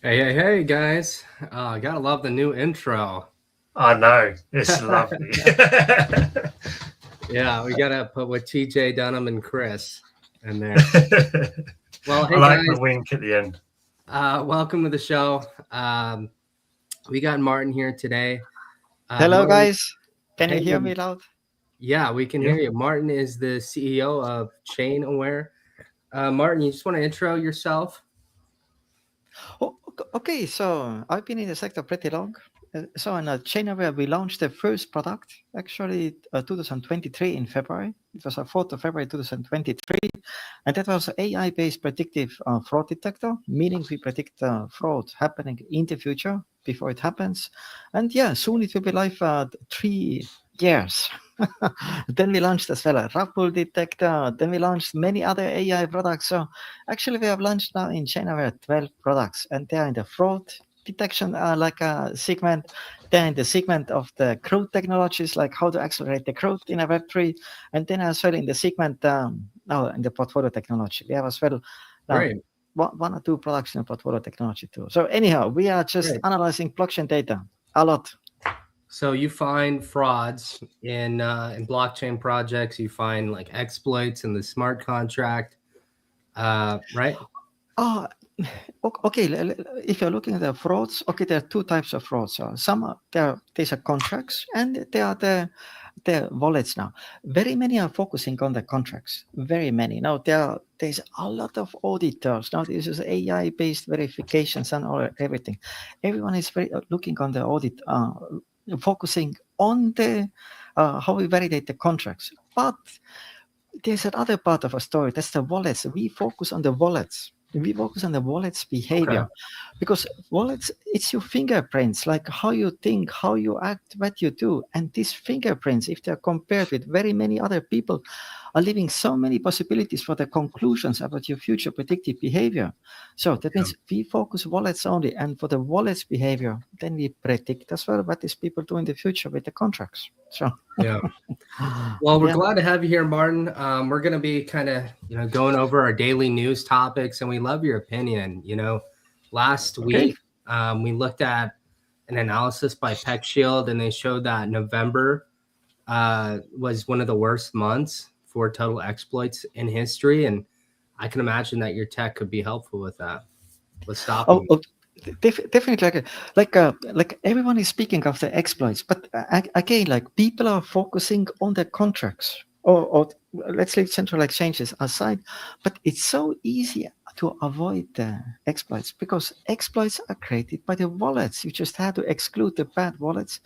Hey, guys. Gotta love the new intro. I know. It's lovely. Yeah, we gotta put with TJ Dunham and Chris in there. I Well, hey, like the guys. wink at the end. Welcome to the show. We got Martin here today. Hello, Martin, guys. Can you hey, hear me loud? yeah, we can Yeah. hear you. Martin is the CEO of Chain Aware. Martin, you just want to intro yourself? Okay. So I've been in the sector pretty long. So in January, we launched the first product, actually 2023 in February. It was 4th of February 2023. And that was AI-based predictive fraud detector, meaning we predict fraud happening in the future before it happens. And yeah, soon it will be live 3 years. Then we launched as well a rug pull detector. Then we launched many other AI products. So actually, we have launched now in January 12 products, and they are in the fraud detection like a segment. Then in the segment of the growth technologies, like how to accelerate the growth in a Web3, and then as well in the segment now in the portfolio technology. We have as well Great. one or two products in portfolio technology too. So anyhow, we are just Great. analyzing blockchain data a lot. So you find frauds in blockchain projects. You find like exploits in the smart contract, right? Oh, okay. If you're looking at the frauds, okay, there are two types of frauds. There's a contracts and there are the wallets now. Very many are focusing on the contracts. Very many. Now there's a lot of auditors. Now this is AI-based verifications and everything. Everyone is very looking on the audit, focusing on the how we validate the contracts. But there's another part of a story. That's the wallets. We focus on the wallets. We focus on the wallet's behavior because wallets, it's your fingerprints, like how you think, how you act, what you do. And these fingerprints, if they're compared with very many other people, are leaving so many possibilities for the conclusions about your future predictive behavior. So that means we focus wallets only. And for the wallets behavior, then we predict as well what these people do in the future with the contracts. So Yeah. Well, we're yeah. glad to have you here, Martin. We're going to be kind of, going over our daily news topics, and we love your opinion. Last Okay. week, we looked at an analysis by Peck Shield, and they showed that November was one of the worst months for total exploits in history. And I can imagine that your tech could be helpful with that. With stopping. Definitely, like everyone is speaking of the exploits, but again, like people are focusing on the contracts, or let's leave central exchanges aside. But it's so easy to avoid the exploits because exploits are created by the wallets. You just have to exclude the bad wallets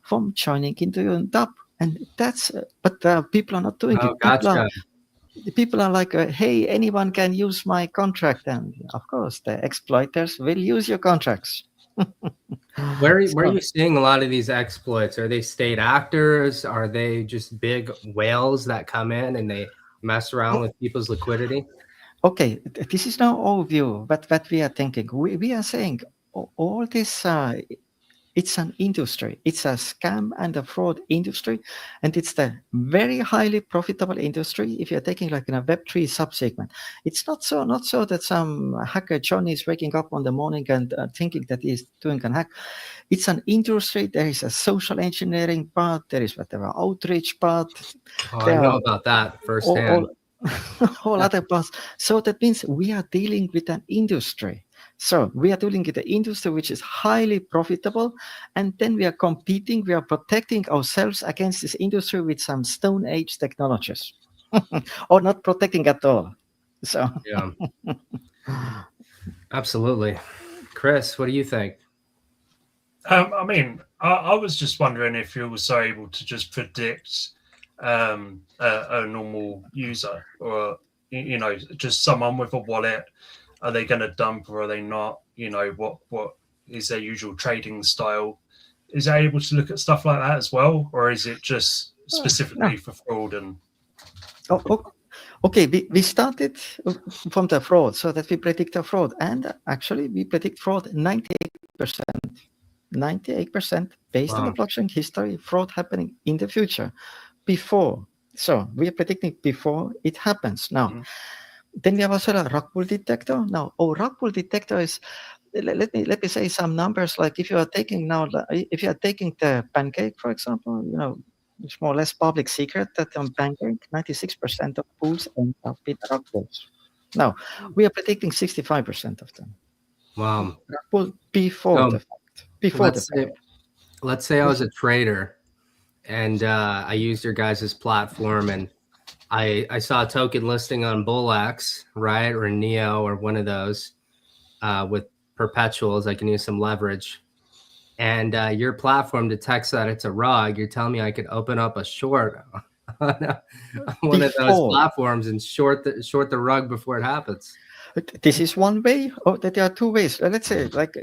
from joining into your DApp, and that's. But people are not doing Oh, it. gotcha. People are like, hey, anyone can use my contract, and of course, the exploiters will use your contracts. Where are So, you seeing a lot of these exploits? Are they state actors? Are they just big whales that come in and they mess around oh, with people's liquidity? okay, this is now overview. What we are thinking. We are saying all this. It's an industry. It's a scam and a fraud industry, and it's the very highly profitable industry. If you're taking like in a Web3 subsegment, it's not so that some hacker Johnny is waking up on the morning and thinking that he's doing an hack. It's an industry. There is a social engineering part. There is whatever outreach part. Oh, I There know are about that all, firsthand. all all other parts. So that means we are dealing with an industry. So we are dealing with the industry which is highly profitable, and then we are competing, we are protecting ourselves against this industry with some Stone Age technologies, or not protecting at all. So Yeah, absolutely. Chris, what do you think? I was just wondering if you were so able to just predict a normal user or, just someone with a wallet. Are they going to dump or are they not? What is their usual trading style? Is it able to look at stuff like that as well? Or is it just no. specifically for fraud and Okay, we started from the fraud so that we predict the fraud, and actually we predict fraud 98%. 98% based on the Wow. blockchain history, fraud happening in the future before. So we are predicting before it happens. Now, Mhm. then we have also a rug pull detector. Now, rug pull detector is let me say some numbers. Like if you are taking the Pancake, for example, it's more or less public secret that on Pancake, 96% of pools end up with rug pulls. Now we are predicting 65% of them. Wow. Rug pull before the fact. Before the fact. Let's say I was a trader and I used your guys' platform and I saw a token listing on BullX, right, or Neo or one of those with perpetuals. I can use some leverage, and your platform detects that it's a rug. You're telling me I could open up a short on one of those platforms and short the rug before it happens. This is one way. There are two ways. Let's say, like,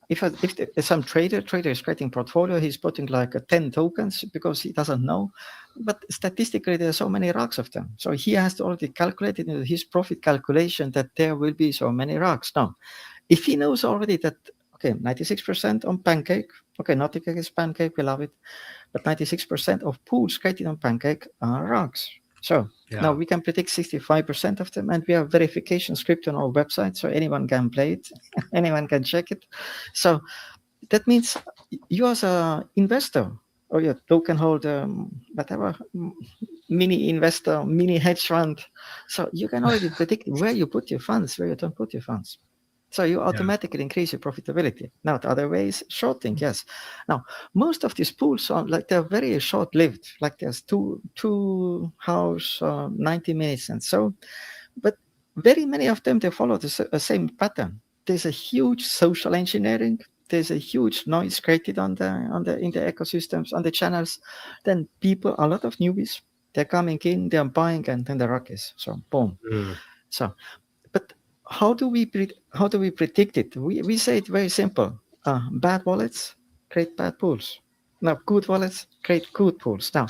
if some trader is creating portfolio, he's putting like 10 tokens because he doesn't know. But statistically, there are so many rugs of them. So he has to already calculate in his profit calculation that there will be so many rugs. Now, if he knows already that, okay, 96% on Pancake, okay, not against Pancake, we love it, but 96% of pools created on Pancake are rugs. So now we can predict 65% of them, and we have verification script on our website, so anyone can play it, anyone can check it. So that means you as an investor or your token holder, whatever, mini investor, mini hedge fund, so you can already predict where you put your funds, where you don't put your funds. So you automatically increase your profitability. Now, the other way is shorting, yes. Now, most of these pools are like they're very short-lived. Like there's two hours, 90 minutes, and so. But very many of them they follow the same pattern. There's a huge social engineering. There's a huge noise created in the ecosystems, on the channels. Then people, a lot of newbies, they're coming in, they're buying, and then the ruck is so boom. So, but how do we predict it? We say it very simple. Bad wallets create bad pools. Now, good wallets create good pools. Now,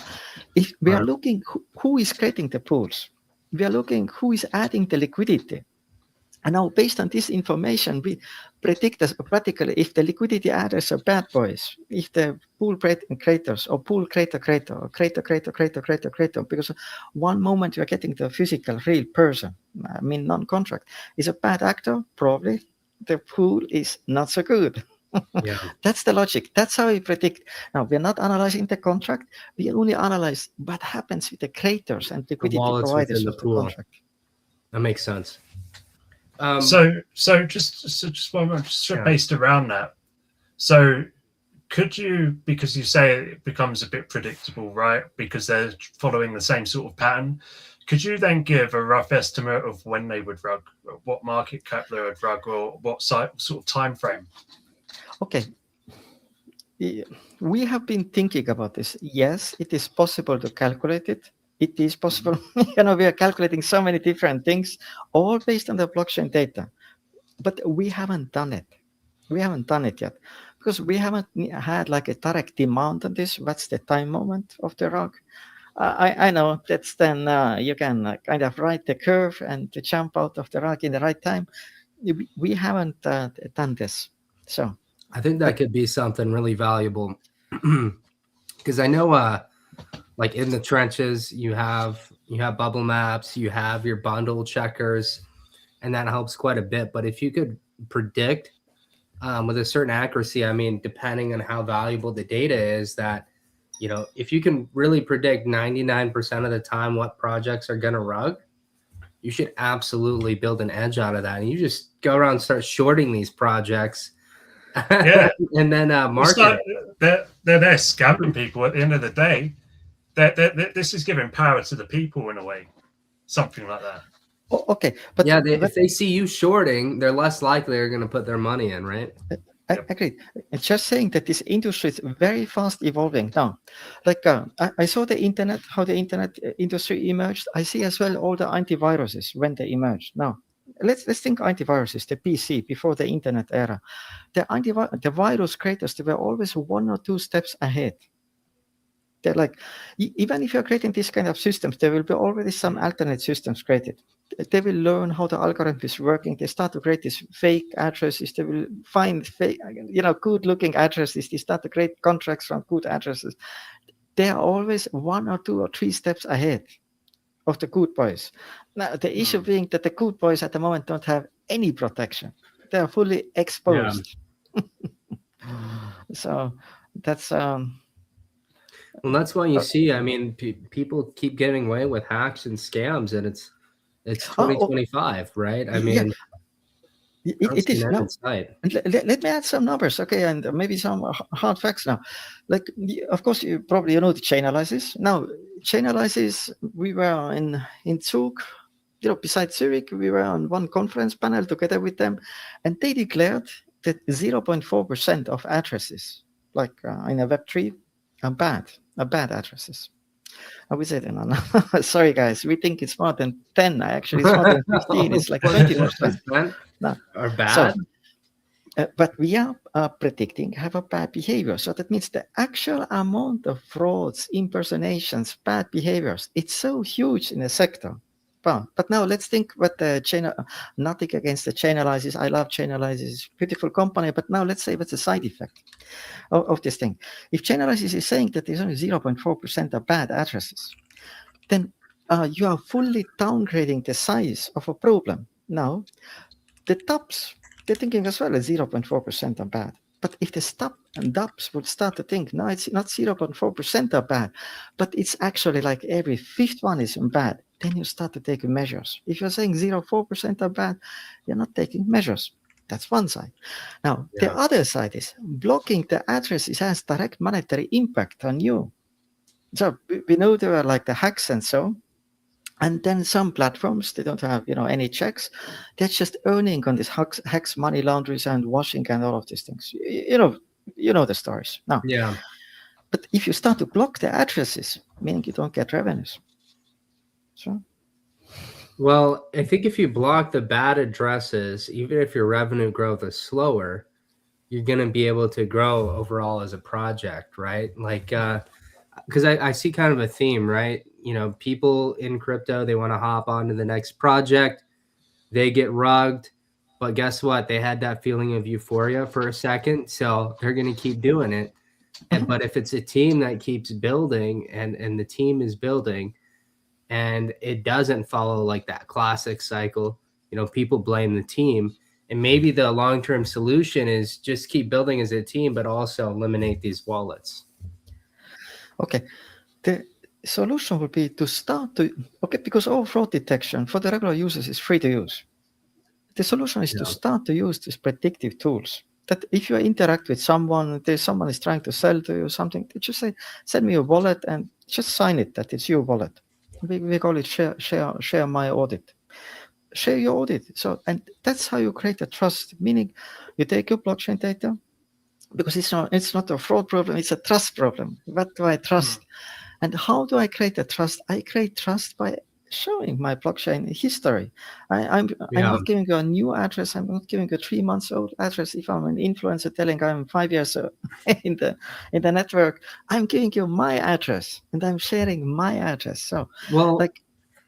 if we are looking who is creating the pools, we are looking who is adding the liquidity. And now, based on this information, we predict practically if the liquidity adders are bad boys, if the pool creators or pool creator, or creator, because one moment you're getting the physical, real person, I mean, non-contract, is a bad actor, probably the pool is not so good. That's the logic. That's how we predict. Now, we're not analyzing the contract. We only analyze what happens with the creators and liquidity providers of the contract. That makes sense. So just one more, based around that. So could you, because you say it becomes a bit predictable, right? Because they're following the same sort of pattern. Could you then give a rough estimate of when they would rug, what market cap they would rug, or what sort of time frame? Okay. We have been thinking about this. Yes, it is possible to calculate it. It is possible. We are calculating so many different things, all based on the blockchain data. But we haven't done it. We haven't done it yet because we haven't had like a direct demand on this. What's the time moment of the rug? I know that's then you can kind of write the curve and to jump out of the rug in the right time. We haven't done this. So I think that could be something really valuable because I know like in the trenches, you have bubble maps, you have your bundle checkers, and that helps quite a bit. But if you could predict with a certain accuracy, I mean, depending on how valuable the data is, that, if you can really predict 99% of the time what projects are going to rug, you should absolutely build an edge out of that. And you just go around and start shorting these projects. Yeah. And then market it. They're scamming people at the end of the day. This is giving power to the people in a way, something like that. Oh, okay, but if they see you shorting, they're less likely they're going to put their money in, right? I agree. It's just saying that this industry is very fast evolving now. Like I saw the internet, how the internet industry emerged. I see as well all the antiviruses when they emerged. Now let's think antiviruses, the PC before the internet era. The virus creators, they were always 1 or 2 steps ahead. They're like, even if you're creating this kind of systems, there will be already some alternate systems created. They will learn how the algorithm is working. They start to create these fake addresses. They will find fake, good-looking addresses. They start to create contracts from good addresses. They are always 1 or 2 or 3 steps ahead of the good boys. Now, the issue being that the good boys at the moment don't have any protection. they are fully exposed. So that's Well, that's why you see. I mean, people keep getting away with hacks and scams, and it's 2025, right? I yeah, mean, it is now. sight. Let me add some numbers, okay, and maybe some hard facts now. Like, of course, you probably know the chain analysis. Now, chain analysis, we were in Zug, besides Zurich, we were on one conference panel together with them, and they declared that 0.4% of addresses, like in a Web3, are bad addresses. I would say, no, sorry guys, we think it's more than 10. Actually, it's more than 15. It's like 20%. No. Are bad. So, but we are predicting have a bad behavior. So that means the actual amount of frauds, impersonations, bad behaviors, it's so huge in the sector. But now let's think what the chain, nothing against the chain analysis. I love chain analysis, beautiful company. But now let's say what's the side effect of this thing. If chain analysis is saying that there's only 0.4% of bad addresses, then you are fully downgrading the size of a problem. Now, the tops, they're thinking as well as 0.4% are bad. But if the stop and dubs would start to think, no, it's not 0.4% are bad, but it's actually like every fifth one is bad, then you start to take measures. If you're saying 0.4% are bad, you're not taking measures. That's one side. Now, the other side is blocking the addresses has direct monetary impact on you. So we know there are like the hacks and so. And then some platforms, they don't have, any checks. They're just earning on this hacks, money laundries and washing and all of these things. You know the stories. Now, yeah. But if you start to block the addresses, meaning you don't get revenues. So. Well, I think if you block the bad addresses, even if your revenue growth is slower, you're going to be able to grow overall as a project, right? Like, because I see kind of a theme, right? People in crypto, they want to hop onto the next project, they get rugged, but guess what? They had that feeling of euphoria for a second, so they're going to keep doing it. But if it's a team that keeps building and the team is building and it doesn't follow like that classic cycle, people blame the team. And maybe the long-term solution is just keep building as a team, but also eliminate these wallets. Okay. The solution would be to start to, because all fraud detection for the regular users is free to use. The solution is to start to use these predictive tools. That if you interact with someone, someone is trying to sell to you something, just say, send me a wallet and just sign it that it's your wallet. We call it share my audit. Share your audit. So, and that's how you create a trust, meaning you take your blockchain data, because it's not a fraud problem, it's a trust problem. What do I trust? And how do I create a trust? I create trust by showing my blockchain history. I'm not giving you a new address. I'm not giving you a 3 months old address. If I'm an influencer telling I'm 5 years in the network, I'm giving you my address and I'm sharing my address. So,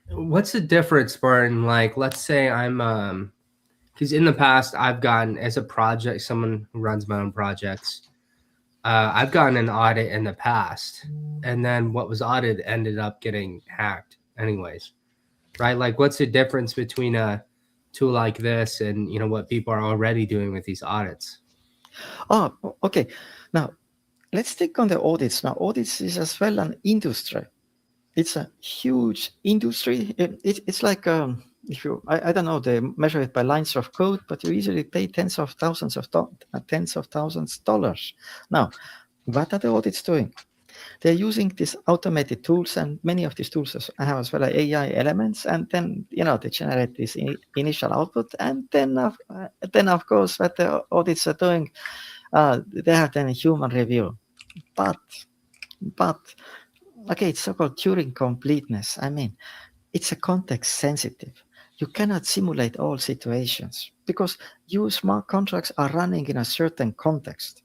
what's the difference, Martin? Like, let's say I'm because in the past I've gotten, as a project, someone who runs my own projects, I've gotten an audit in the past, and then what was audited ended up getting hacked anyways, right? Like, what's the difference between a tool like this and what people are already doing with these audits? Oh, okay. Now let's take on the audits. Now, audits is as well an industry. It's a huge industry. It's like if you, I don't know, they measure it by lines of code, but you easily pay tens of thousands of dollars. Now, what are the audits doing? They're using these automated tools, and many of these tools have as well AI elements, and then they generate this initial output, and then of course what the audits are doing, they have then a human review, but okay, it's so-called Turing completeness. I mean, it's a context sensitive. You cannot simulate all situations because your smart contracts are running in a certain context.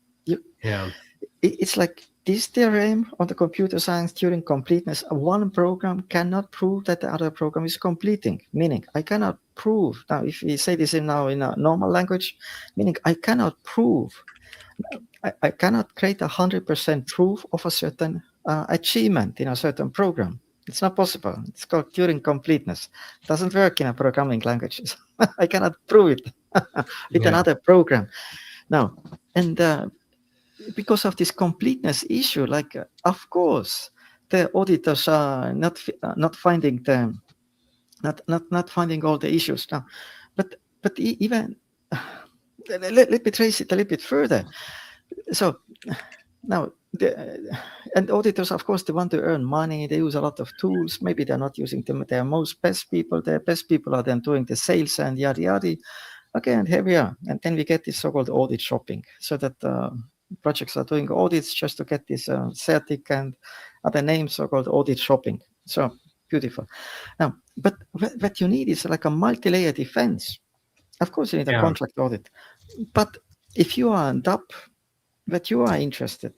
It's like this theorem on the computer science, Turing completeness. One program cannot prove that the other program is completing. Meaning, I cannot prove. Now, if we say this in a normal language, meaning I cannot prove. I cannot create 100% proof of a certain achievement in a certain program. It's not possible. It's called Turing completeness. It doesn't work in a programming language. I cannot prove it. with another program. Now, and because of this completeness issue, like of course the auditors are not finding the not finding all the issues now, but even let me trace it a little bit further. So now and auditors, of course, they want to earn money. They use a lot of tools. Maybe they're not using them. Their most best people. Their best people are then doing the sales and yada yada. Okay, and here we are. And then we get this so-called audit shopping, so that projects are doing audits just to get this CERTIC and other names, so-called audit shopping. So beautiful. Now, but what you need is like a multi-layer defense. Of course, you need a contract audit. But if you are on top, that you are interested,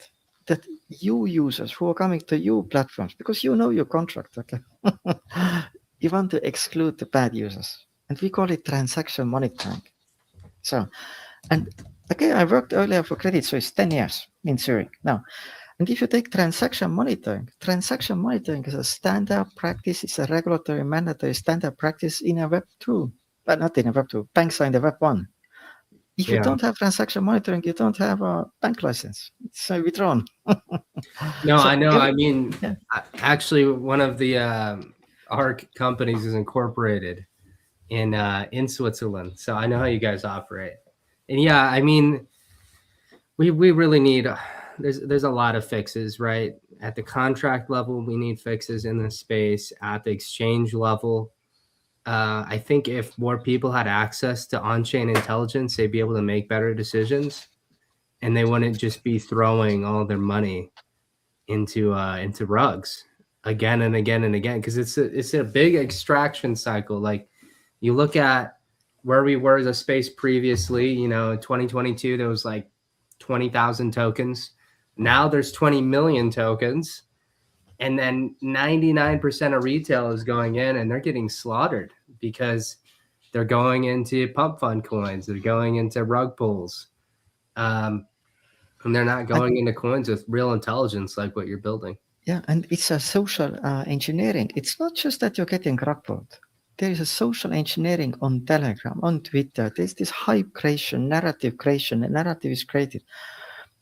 that you users who are coming to you platforms, because you know your contract, okay, you want to exclude the bad users. And we call it transaction monitoring. So, and okay, I worked earlier for Credit Suisse 10 years in Zurich. Now, and if you take transaction monitoring is a standard practice. It's a regulatory mandatory standard practice in a Web 2, but not in a Web 2. Banks are in the Web 1. If you don't have transaction monitoring, you don't have a bank license. It's withdrawn. No, so I know. I mean, actually, one of the our companies is incorporated in Switzerland, so I know how you guys operate. And yeah, I mean, we really need. There's a lot of fixes, right? At the contract level, we need fixes in the space. At the exchange level, I think if more people had access to on-chain intelligence, they'd be able to make better decisions, and they wouldn't just be throwing all their money into rugs again and again and again, because it's a big extraction cycle. Like you look at where we were as a space previously, you know, in 2022 there was like 20,000 tokens. Now there's 20 million tokens. And then 99% of retail is going in and they're getting slaughtered because they're going into pump fund coins. They're going into rug pulls. And they're not going into coins with real intelligence like what you're building. Yeah, and it's a social engineering. It's not just that you're getting rug pulled. There is a social engineering on Telegram, on Twitter. There's this hype creation, narrative creation. A narrative is created.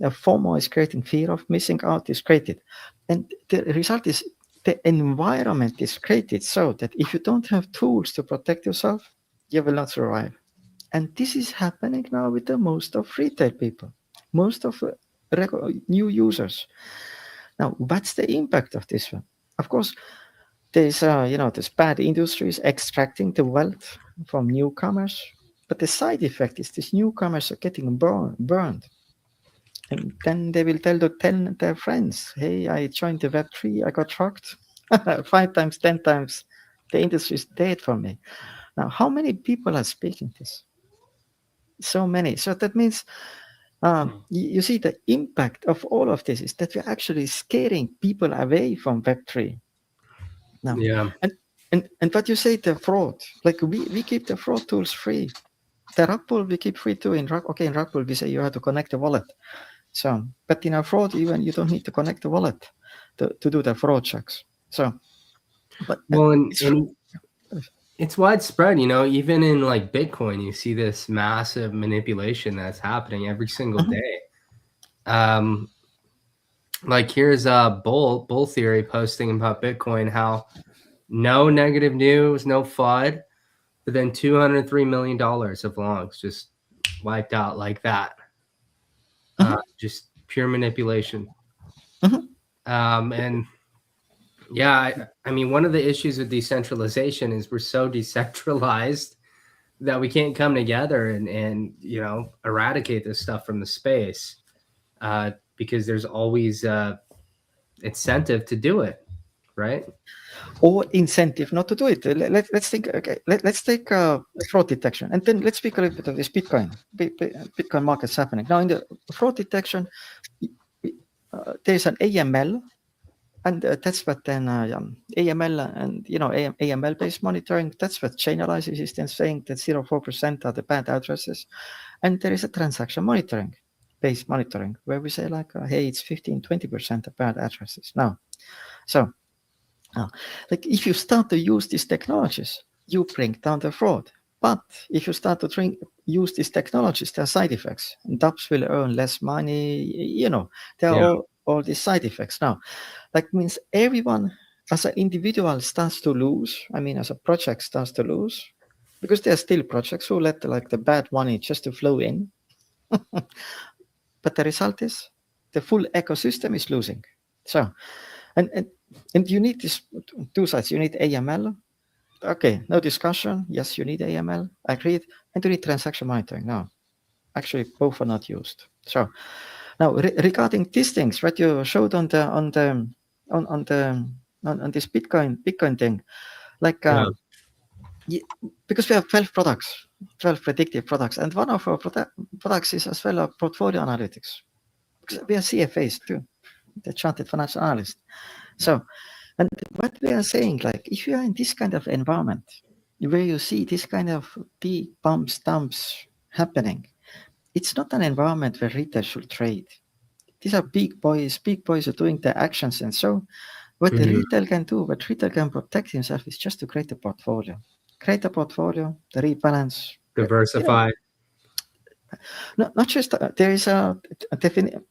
FOMO is creating, fear of missing out is created. And the result is the environment is created so that if you don't have tools to protect yourself, you will not survive. And this is happening now with the most of retail people, most of new users. Now, what's the impact of this one? Of course, there's there's bad industries extracting the wealth from newcomers, but the side effect is these newcomers are getting burned. And then they will tell their friends, hey, I joined the Web3, I got shocked 5 times, 10 times. The industry is dead for me. Now, how many people are speaking this? So many. So that means you see the impact of all of this is that we're actually scaring people away from Web3. Now, and what you say, the fraud, like we keep the fraud tools free. The rug pull we keep free too. In rug pull we say you have to connect the wallet. So, but in a fraud, even you don't need to connect the wallet to do the fraud checks. So, but well, it's widespread, you know, even in like Bitcoin, you see this massive manipulation that's happening every single day. Like here's a Bull Theory posting about Bitcoin, how no negative news, no FUD, but then $203 million of longs just wiped out like that. Just pure manipulation. And yeah, I mean, one of the issues with decentralization is we're so decentralized that we can't come together and you know, eradicate this stuff from the space because there's always incentive to do it, right? Or incentive not to do it. Let's think. Okay, let's take fraud detection, and then let's speak a little bit of this Bitcoin markets happening now. In the fraud detection, there's an AML, and that's what then AML and AML based monitoring. That's what Chainalysis is then saying that 0.4% are the bad addresses, and there is a transaction monitoring based monitoring where we say like, hey, it's 15-20% of bad addresses now. So. Like if you start to use these technologies, you bring down the fraud. But if you start to use these technologies, there are side effects. Dubs will earn less money. There are all these side effects. Now, that means everyone as an individual starts to lose. I mean, as a project starts to lose, because there are still projects who let the bad money just to flow in. But the result is the full ecosystem is losing. So, and you need these two sides. You need AML. Okay, no discussion. Yes, you need AML. Agreed. And you need transaction monitoring. No, actually, both are not used. So now regarding these things, what you showed on this Bitcoin thing, because we have 12 products, 12 predictive products, and one of our products is as well a portfolio analytics. Because we are CFAs too, the chartered financial analyst. So, and what we are saying, if you are in this kind of environment where you see this kind of big dumps happening, it's not an environment where retail should trade. These are big boys. Big boys are doing the actions, and so what the retail can do, what retail can protect himself, is just to create a portfolio. Create a portfolio, the rebalance, diversify. Not just there is a definite.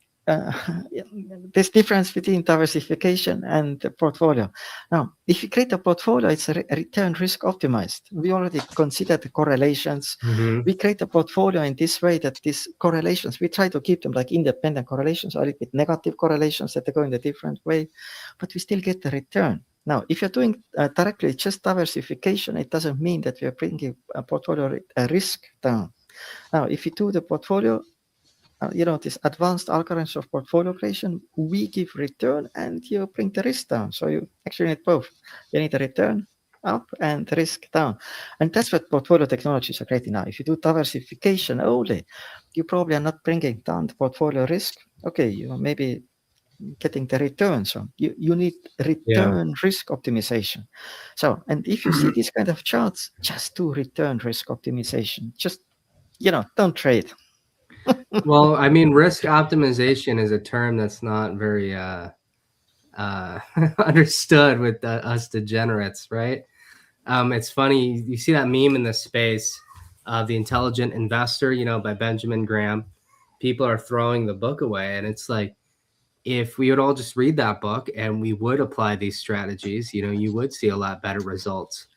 There's difference between diversification and the portfolio. Now, if you create a portfolio, it's a return risk optimized. We already considered the correlations. We create a portfolio in this way that these correlations, we try to keep them like independent correlations, or a little bit negative correlations that they go in a different way, but we still get the return. Now, if you're doing directly just diversification, it doesn't mean that we are bringing a portfolio risk down. Now, if you do the portfolio, this advanced algorithms of portfolio creation, we give return and you bring the risk down. So you actually need both. You need the return up and the risk down. And that's what portfolio technologies are creating now. If you do diversification only, you probably are not bringing down the portfolio risk. Okay, you maybe getting the return. So you need return risk optimization. So, and if you see these kind of charts, just do return risk optimization. Just, don't trade. Well, I mean, risk optimization is a term that's not very understood with us degenerates, right? It's funny, you see that meme in the space of The Intelligent Investor, by Benjamin Graham. People are throwing the book away, and it's like, if we would all just read that book and we would apply these strategies, you would see a lot better results.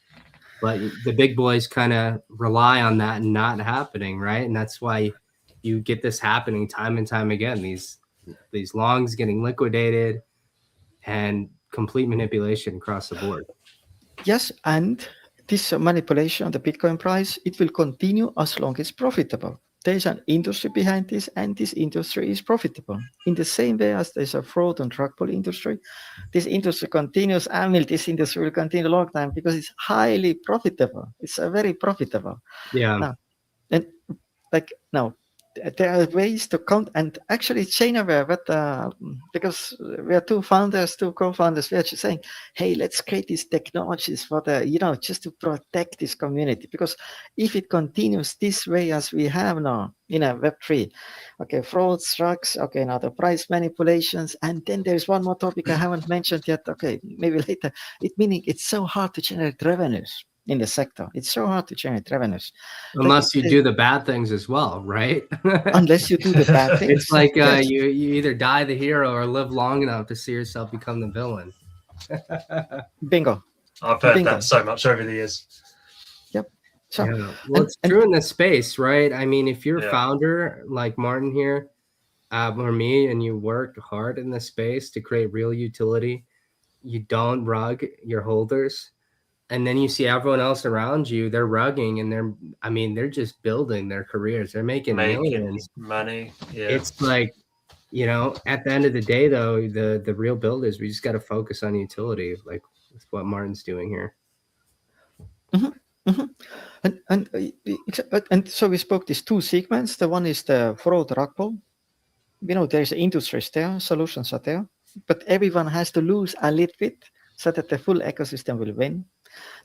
But the big boys kind of rely on that not happening, right? And that's why you get this happening time and time again. These longs getting liquidated and complete manipulation across the board. Yes, and this manipulation of the Bitcoin price, it will continue as long as it's profitable. There is an industry behind this, and this industry is profitable. In the same way as there's a fraud and drug pull industry, this industry continues. This industry will continue a long time because it's highly profitable. It's very profitable. Yeah. Now, and now, there are ways to count, and actually chain aware, but because we are two co-founders, we are just saying, hey, let's create these technologies for just to protect this community, because if it continues this way as we have now in a Web3, okay, frauds, drugs, okay, now the price manipulations, and then there's one more topic I haven't mentioned yet, okay, maybe later, meaning it's so hard to generate revenues in the sector. It's so hard to generate revenues. Unless you do the bad things as well, right? Unless you do the bad things. It's like yes. you either die the hero or live long enough to see yourself become the villain. Bingo. I've heard that so much over the years. Yep. So, well, it's true in this space, right? I mean, if you're a founder like Martin here, or me, and you work hard in this space to create real utility, you don't rug your holders. And then you see everyone else around you, they're rugging and they're just building their careers. They're making millions. Money. Yeah. It's like, at the end of the day, though, the real builders, we just got to focus on utility, like with what Martin's doing here. And so we spoke these two segments. The one is the fraud rug pull. There's industries there, solutions are there, but everyone has to lose a little bit so that the full ecosystem will win.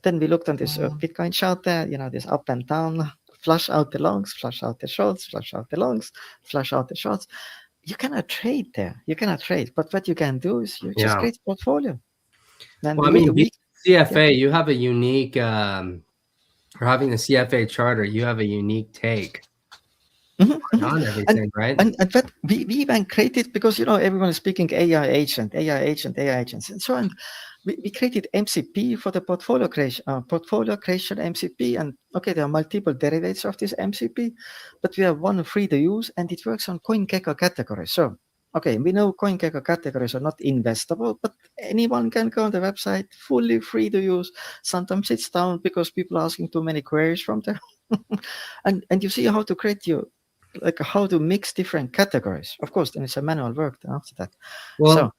Then we looked on this Bitcoin chart there, this up and down, flush out the longs, flush out the shorts, flush out the longs, flush out the shorts. You cannot trade there. You cannot trade. But what you can do is you just create a portfolio. And CFA, you have a unique for having the CFA charter, you have a unique take on everything, right? And that we even created, because everyone is speaking AI agent, and so on. We created MCP for the portfolio creation MCP, and okay, there are multiple derivatives of this MCP, but we have one free to use, and it works on CoinGecko categories. So okay, we know CoinGecko categories are not investable, but anyone can go on the website, fully free to use. Sometimes it's down because people are asking too many queries from there. and you see how to create how to mix different categories. Of course, then it's a manual work after that. Well,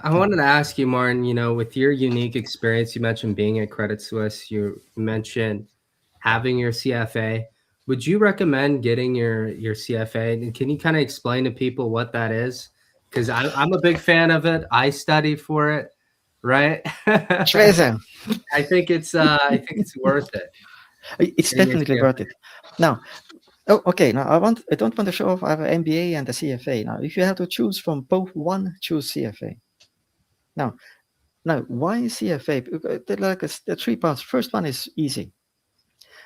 I wanted to ask you, Martin, with your unique experience, you mentioned being at Credit Suisse, you mentioned having your CFA. Would you recommend getting your CFA? And can you kind of explain to people what that is? Because I'm a big fan of it. I studied for it, right? Treasure. I think it's worth it. It's definitely worth it. Now, okay. Now I don't want to show off. I have an MBA and a CFA. Now, if you have to choose from both one, choose CFA. Now, why CFA? There are the three parts. First one is easy.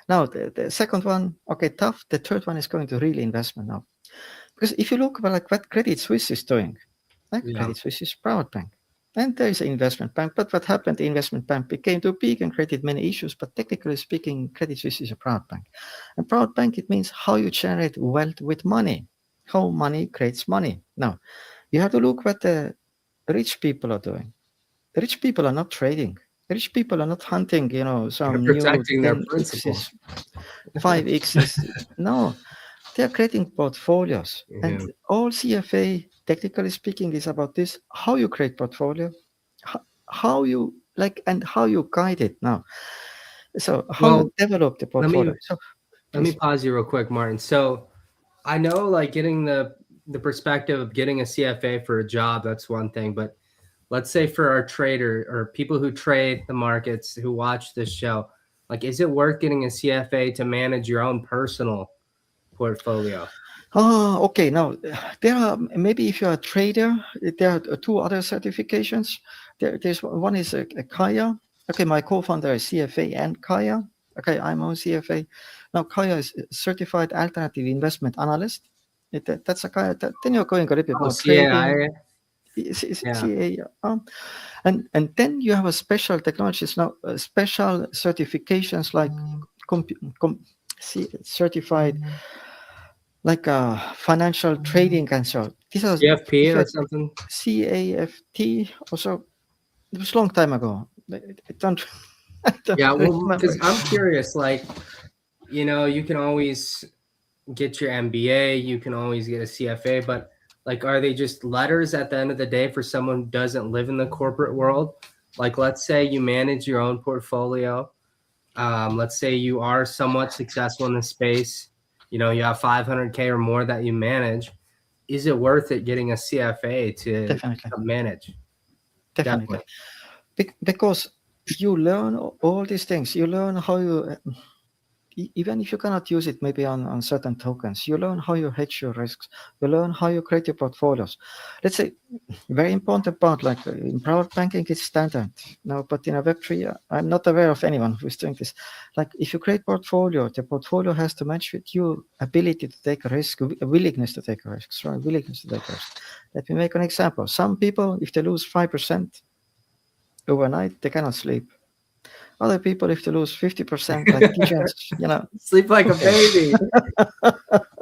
Now, the second one, okay, tough. The third one is going to real investment now. Because if you look like what Credit Suisse is doing, Credit Suisse is private bank. And there is an investment bank. But what happened, the investment bank became too big and created many issues. But technically speaking, Credit Suisse is a private bank. And private bank, it means how you generate wealth with money, how money creates money. Now, you have to look what the rich people are doing. The rich people are not trading. The rich people are not hunting, some new 10x's, 5x's. No, they are creating portfolios. Yeah. And all CFA, technically speaking, is about this: how you create portfolio, how you and how you guide it. Now, so how you develop the portfolio. Let me pause you real quick, Martin. So I know getting the perspective of getting a CFA for a job, that's one thing, but let's say for our trader or people who trade the markets who watch this show, is it worth getting a CFA to manage your own personal portfolio? Oh, okay. Now, there are, maybe if you're a trader, there are two other certifications. There's one is a Kaya. Okay, my co-founder is CFA and Kaya. Okay, I'm on CFA. Now, Kaya is Certified Alternative Investment Analyst. That's a Kaya. Then you're going a little bit more trading. CA. And then you have a special technologies now, special certifications like certified financial trading and so. These are CFP or something. CAFT. Also, it was a long time ago. I don't because I'm curious. You can always get your MBA. You can always get a CFA, but are they just letters at the end of the day for someone who doesn't live in the corporate world? Let's say you manage your own portfolio. Let's say you are somewhat successful in the space. You have 500K or more that you manage. Is it worth it getting a CFA to manage? Definitely. Because you learn all these things. You learn how you, even if you cannot use it maybe on certain tokens, you learn how you hedge your risks. You learn how you create your portfolios. Let's say, very important part, in private banking, it's standard. Now, but in a Web3, I'm not aware of anyone who's doing this. If you create portfolio, the portfolio has to match with your ability to take a risk, willingness to take a risk. Sorry, willingness to take a risk. Let me make an example. Some people, if they lose 5% overnight, they cannot sleep. Other people, if they lose 50%, like TJD, sleep like a baby.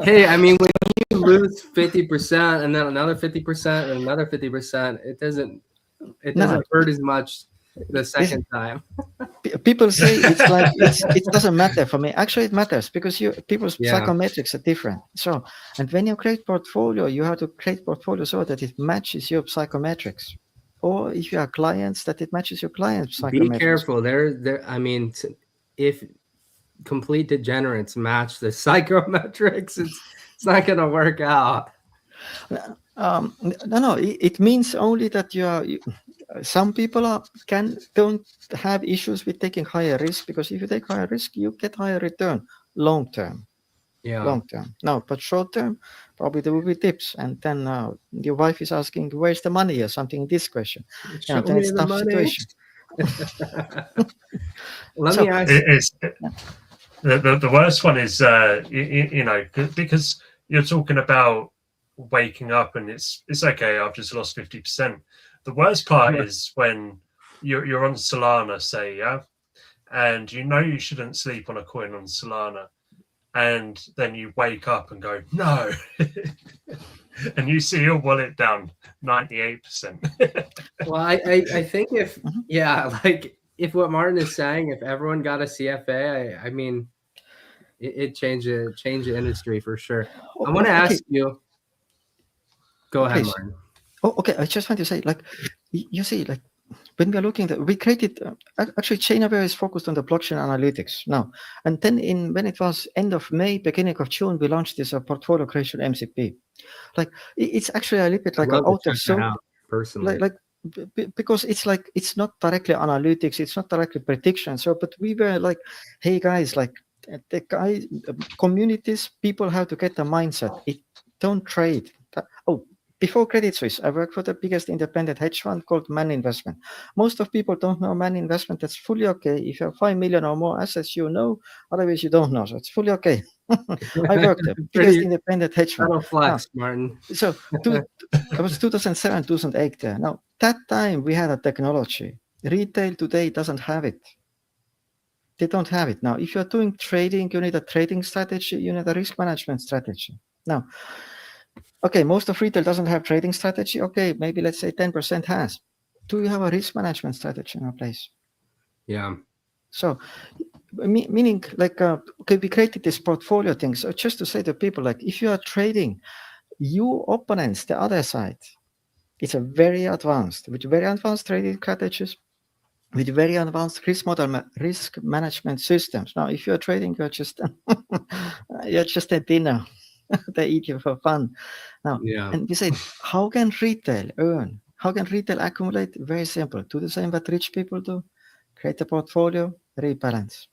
Hey, I mean, when you lose 50% and then another 50% and another 50%, it doesn't hurt as much the second time. People say it doesn't matter for me. Actually, it matters because people's psychometrics are different. So, and when you create portfolio, you have to create portfolio so that it matches your psychometrics. Or if you are clients, that it matches your clients' psychometrics. Be careful. I mean, if complete degenerates match the psychometrics, it's not going to work out. No. It means only that some people don't have issues with taking higher risk, because if you take higher risk, you get higher return long term. Yeah. Long term. No, but short term, probably there will be tips. And then your wife is asking, "Where's the money?" or something in this question. Show me the money. Situation. Let So- me ask. The worst one is because you're talking about waking up and it's okay, I've just lost 50%. The worst part is when you're on Solana, say, yeah, and you shouldn't sleep on a coin on Solana, and then you wake up and go, no, and you see your wallet down 98%. Well, I think if like if what Martin is saying, if everyone got a CFA, I mean, it changed the industry for sure. I want to ask you. Go ahead, Please. Martin. Oh, okay. I just want to say, like, you see, like, when we are looking at, we created, actually, ChainAware is focused on the blockchain analytics now. And then when it was end of May, beginning of June, we launched this portfolio creation MCP. Like, it's actually a little bit like an out of zone. Personally. Like, because it's like, it's not directly analytics, it's not directly prediction. So, but we were like, hey guys, like, the guys, communities, people have to get the mindset. Don't trade. Before Credit Suisse, I worked for the biggest independent hedge fund called Man Investment. Most of people don't know Man Investment. That's fully okay. If you have 5 million or more assets, you know. Otherwise, you don't know. So it's fully okay. I worked the biggest independent hedge fund. Flex, Martin. So it was 2007, 2008 there. Now, that time we had a technology. Retail today doesn't have it. They don't have it. Now, if you're doing trading, you need a trading strategy. You need a risk management strategy. Now, okay, most of retail doesn't have trading strategy. Okay, maybe let's say 10% has. Do you have a risk management strategy in place? Yeah. So, meaning like, okay, we created this portfolio thing. So just to say to people, like, if you are trading, you opponents, the other side, it's a very advanced, with very advanced trading strategies, with very advanced risk management systems. Now, if you're trading, you're just a dinner. They eat you for fun. Now, and we say, how can retail earn? How can retail accumulate? Very simple. Do the same what rich people do. Create a portfolio, rebalance.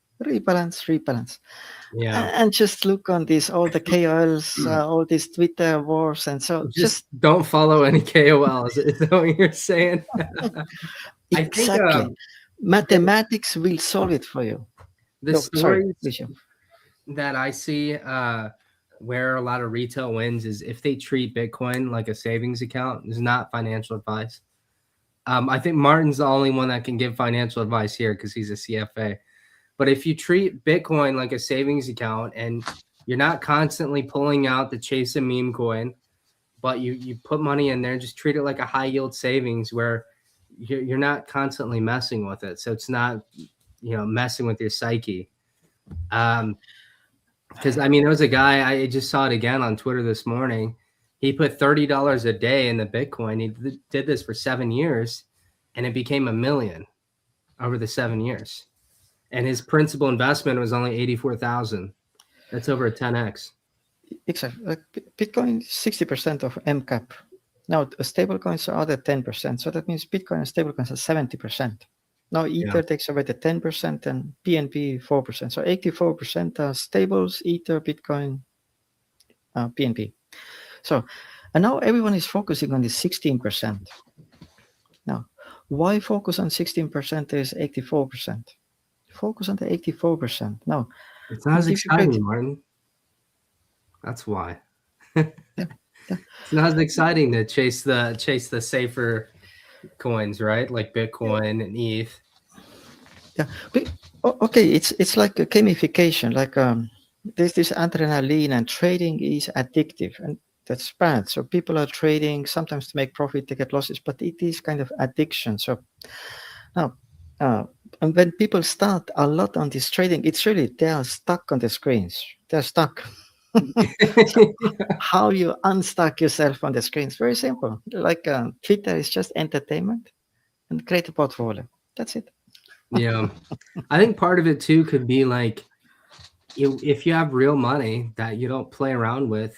Yeah. And just look on this, all the KOLs, all these Twitter wars, and so just don't follow any KOLs. Is that what you're saying? Exactly. I think, mathematics will solve it for you. The stories that I see where a lot of retail wins is if they treat Bitcoin like a savings account. It's not financial advice. I think Martin's the only one that can give financial advice here because he's a CFA. But if you treat Bitcoin like a savings account and you're not constantly pulling out the chase a meme coin, but you put money in there, just treat it like a high yield savings where you're not constantly messing with it. So it's not, messing with your psyche. Because I mean, there was a guy, I just saw it again on Twitter this morning. He put $30 a day in the Bitcoin. He did this for 7 years and it became $1 million over the 7 years. And his principal investment was only 84,000. That's over a 10x. Exactly. Like Bitcoin, 60% of MCAP. Now, stable coins are other 10%. So that means Bitcoin and stable coins are 70%. Now, Ether takes away the 10% and PNP 4%. So 84% are stables, Ether, Bitcoin, PNP. So, and now everyone is focusing on the 16%. Now, why focus on 16% is 84%? Focus on the 84%. Now, it's not as exciting, Martin. That's why. It's not as exciting to chase the safer coins, right? Like Bitcoin and ETH. Yeah. Okay, it's like a gamification. Like there's this adrenaline, and trading is addictive, and that's bad. So people are trading sometimes to make profit, they get losses, but it is kind of addiction. So now, and when people start a lot on this trading, it's really they are stuck on the screens. They're stuck. So how you unstuck yourself on the screen is very simple. Like Twitter is just entertainment, and create a portfolio. That's it. Yeah, I think part of it too could be like if you have real money that you don't play around with,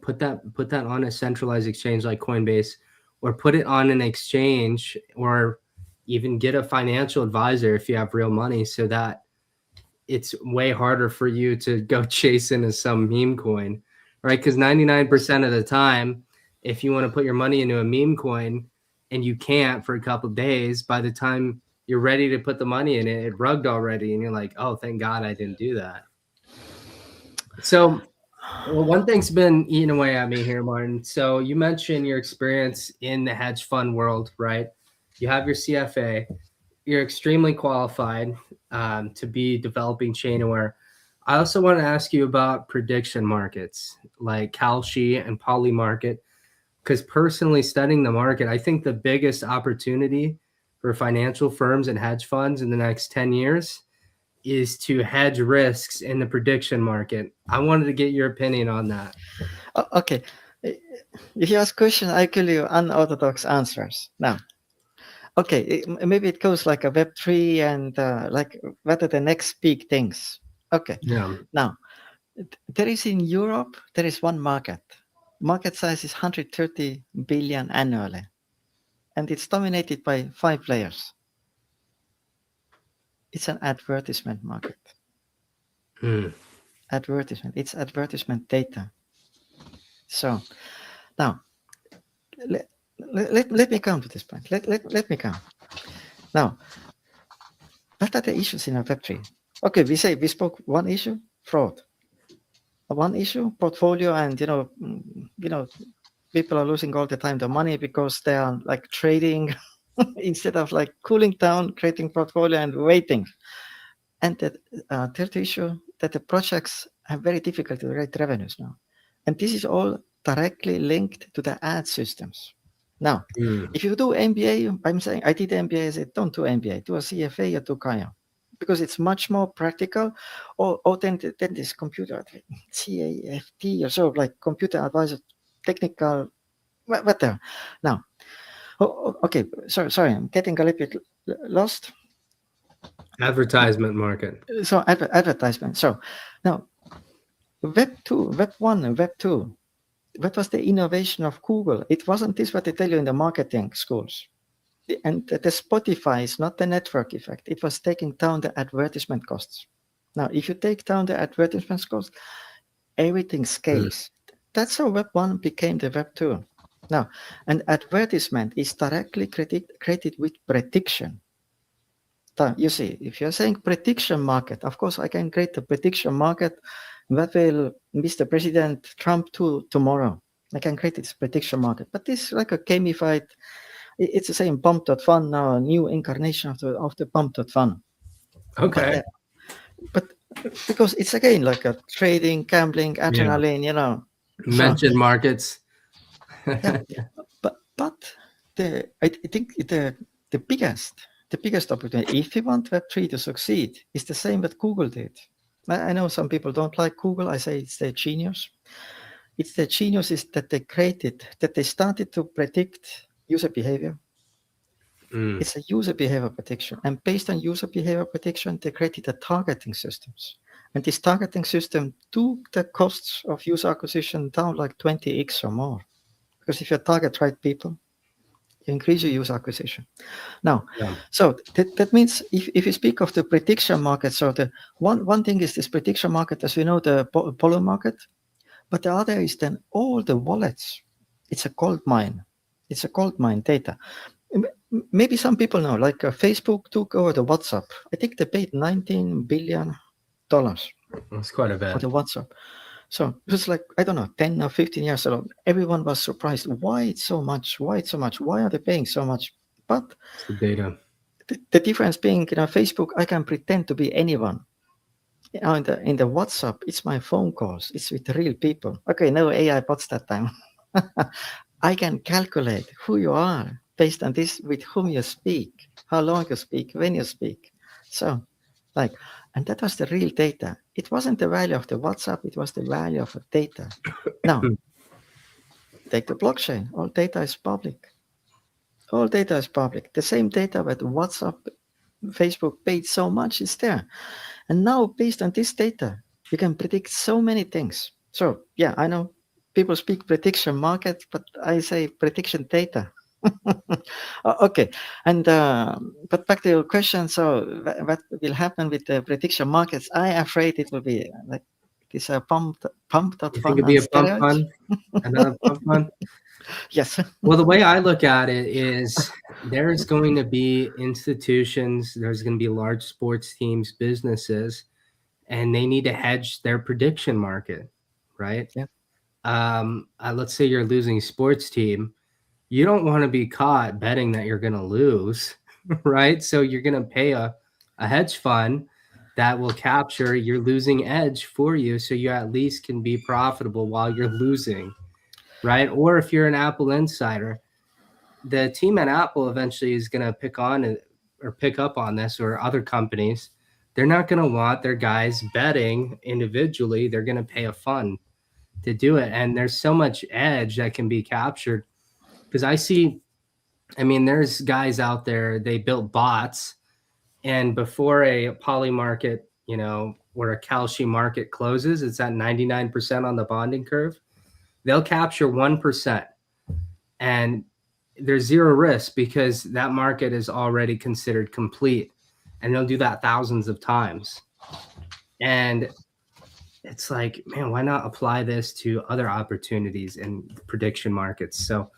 put that on a centralized exchange like Coinbase, or put it on an exchange, or even get a financial advisor if you have real money, so that it's way harder for you to go chase into some meme coin, right? Because 99% of the time, if you want to put your money into a meme coin and you can't for a couple of days, by the time you're ready to put the money in it, it rugged already, and you're like, oh, thank God I didn't do that. So, well, one thing's been eating away at me here, Martin. So you mentioned your experience in the hedge fund world, right? You have your CFA. You're extremely qualified to be developing chain aware. I also want to ask you about prediction markets like Kalshi and Polymarket, because personally studying the market, I think the biggest opportunity for financial firms and hedge funds in the next 10 years is to hedge risks in the prediction market. I wanted to get your opinion on that. Okay. If you ask questions, I give you unorthodox answers. Now, okay, maybe it goes like a Web3 and like what are the next big things? Okay. Yeah. Now, there is in Europe, there is one market. Market size is 130 billion annually. And it's dominated by 5 players. It's an advertisement market. Advertisement. It's advertisement data. So now, let me come to this point. Let me come. Now, what are the issues in a Web3? Okay, we spoke one issue, fraud. One issue, portfolio, and people are losing all the time the money because they are like trading instead of like cooling down, creating portfolio and waiting. And the third issue, that the projects have very difficult to generate revenues now. And this is all directly linked to the ad systems. Now, if you do MBA, I'm saying I did MBA, I said don't do MBA, do a CFA or do Kaya, because it's much more practical. Or then this computer, CAFT or so, like computer advisor, technical, whatever. Now, okay, sorry, I'm getting a little bit lost. Advertisement market. So advertisement. So now Web 2, Web 1 and Web 2, what was the innovation of Google? It wasn't this what they tell you in the marketing schools. And the Spotify is not the network effect. It was taking down the advertisement costs. Now, if you take down the advertisement costs, everything scales. That's how Web 1 became the Web 2. Now, an advertisement is directly created with prediction. You see, if you're saying prediction market, of course, I can create a prediction market. What will Mr. President Trump do tomorrow? I can create this prediction market. But this is like a gamified, it's the same Pump.fun now, a new incarnation of the Pump.fun. Okay. But because it's again like a trading, gambling, adrenaline, Mentioned markets. Yeah. But I think the biggest opportunity, if you want Web3 to succeed, is the same that Google did. I know some people don't like Google. I say it's their genius. It's the genius is that they started to predict user behavior. It's a user behavior prediction. And based on user behavior prediction, they created the targeting systems. And this targeting system took the costs of user acquisition down like 20x or more. Because if you target right people, you increase your user acquisition. Now, so that means if you speak of the prediction market, so the one thing is this prediction market, as we know, the pollen market, but the other is then all the wallets. It's a gold mine. It's a gold mine data. Maybe some people know, like Facebook took over the WhatsApp. I think they paid $19 billion. That's quite a bit. For the WhatsApp. So it was like, I don't know, 10 or 15 years ago, everyone was surprised. Why it's so much? Why it's so much? Why are they paying so much? But it's the data. The difference being, Facebook, I can pretend to be anyone. In the WhatsApp, it's my phone calls. It's with real people. Okay, no AI bots that time. I can calculate who you are based on this, with whom you speak, how long you speak, when you speak. So, and that was the real data. It wasn't the value of the WhatsApp, it was the value of the data. Now, take the blockchain. All data is public. All data is public. The same data that WhatsApp, Facebook paid so much is there. And now, based on this data, you can predict so many things. So, yeah, I know people speak prediction market, but I say prediction data. Okay, and but back to your question. So, what will happen with the prediction markets? I'm afraid it will be like this pump.fun. You think it'd be a pump fund? Another pump fund? Yes. Well, the way I look at it is there's going to be institutions, there's going to be large sports teams, businesses, and they need to hedge their prediction market, right? Yeah. Let's say you're a losing sports team. You don't want to be caught betting that you're going to lose, right? So you're going to pay a hedge fund that will capture your losing edge for you so you at least can be profitable while you're losing, right? Or if you're an Apple insider, the team at Apple eventually is going to pick up on this, or other companies. They're not going to want their guys betting individually. They're going to pay a fund to do it. And there's so much edge that can be captured because there's guys out there, they built bots, and before a poly market, where a Kalshi market closes, it's at 99% on the bonding curve. They'll capture 1%. And there's zero risk because that market is already considered complete, and they'll do that thousands of times. And it's like, man, why not apply this to other opportunities in prediction markets? So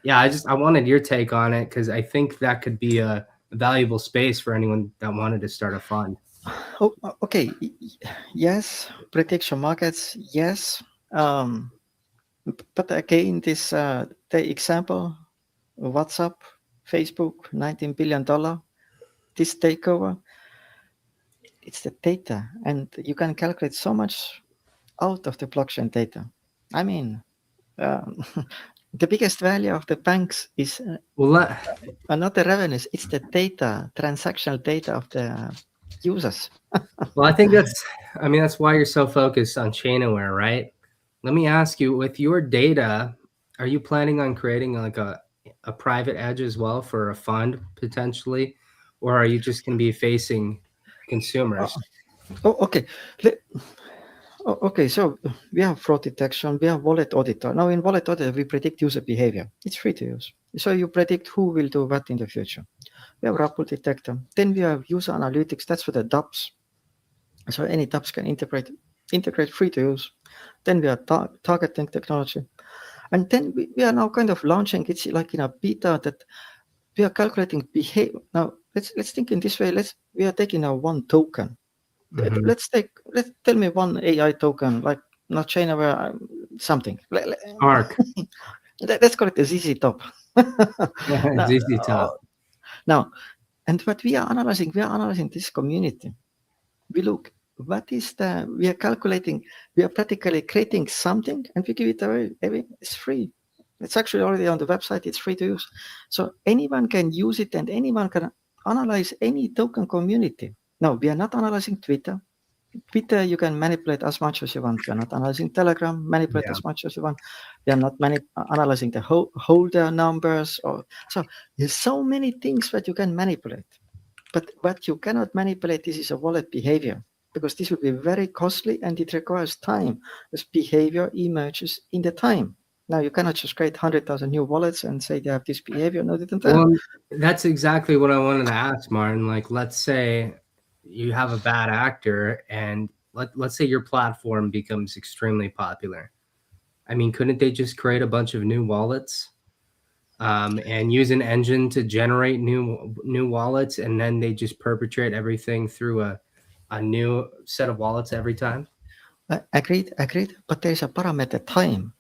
yeah, I wanted your take on it because I think that could be a valuable space for anyone that wanted to start a fund. Oh, okay. Yes, prediction markets. Yes. But again, this the example, WhatsApp, Facebook, $19 billion. This takeover, it's the data, and you can calculate so much out of the blockchain data. I mean, the biggest value of the banks is not the revenues; it's the data, transactional data of the users. Well, I think that's why you're so focused on Chainaware, right? Let me ask you, with your data, are you planning on creating like a private edge as well for a fund potentially, or are you just going to be facing consumers? Okay. Okay, so we have fraud detection, we have wallet auditor. Now in wallet auditor, we predict user behavior. It's free to use. So you predict who will do what in the future. We have rapport detector. Then we have user analytics. That's for the dApps. So any dApps can integrate free to use. Then we have targeting technology. And then we are now kind of launching, it's like in a beta that we are calculating behavior. Now let's think in this way. We are taking now one token. Mm-hmm. Tell me one AI token, like not Chainaware, something. ARC. Let's call it the ZZ Top. ZZ Top. Now, and what we are analyzing this community. We look, we are calculating, we are practically creating something and we give it away. It's free. It's actually already on the website. It's free to use. So anyone can use it and anyone can analyze any token community. No, we are not analyzing Twitter. Twitter, you can manipulate as much as you want. We are not analyzing Telegram, manipulate as much as you want. We are not analyzing the holder numbers. So there's so many things that you can manipulate. But what you cannot manipulate, this is a wallet behavior, because this will be very costly and it requires time. This behavior emerges in the time. Now, you cannot just create 100,000 new wallets and say they have this behavior. No, they don't have. Well, that's exactly what I wanted to ask, Martin. Like, let's say you have a bad actor and let's say your platform becomes extremely popular. I mean, couldn't they just create a bunch of new wallets and use an engine to generate new wallets, and then they just perpetrate everything through a new set of wallets every time? Agreed. But there's a parameter time.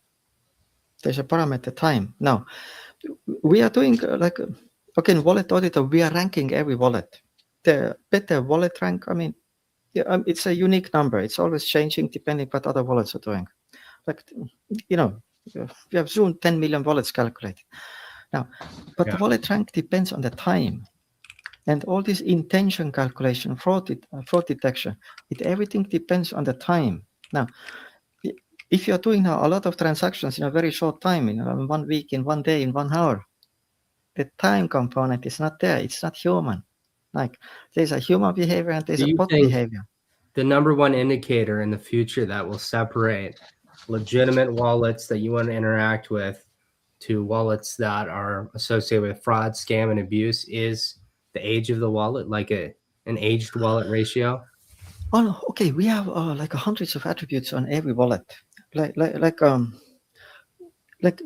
Now, we are doing in wallet auditor, we are ranking every wallet. The better wallet rank, it's a unique number. It's always changing depending what other wallets are doing. We have soon 10 million wallets calculated. Now, but the wallet rank depends on the time. And all this intention calculation, fraud detection, everything depends on the time. Now, if you're doing now a lot of transactions in a very short time, in 1 week, in 1 day, in 1 hour, the time component is not there. It's not human. Like, there's a human behavior and there's a bot behavior. The number one indicator in the future that will separate legitimate wallets that you want to interact with to wallets that are associated with fraud, scam, and abuse is the age of the wallet, like an aged wallet ratio? Oh, okay. We have hundreds of attributes on every wallet. Like,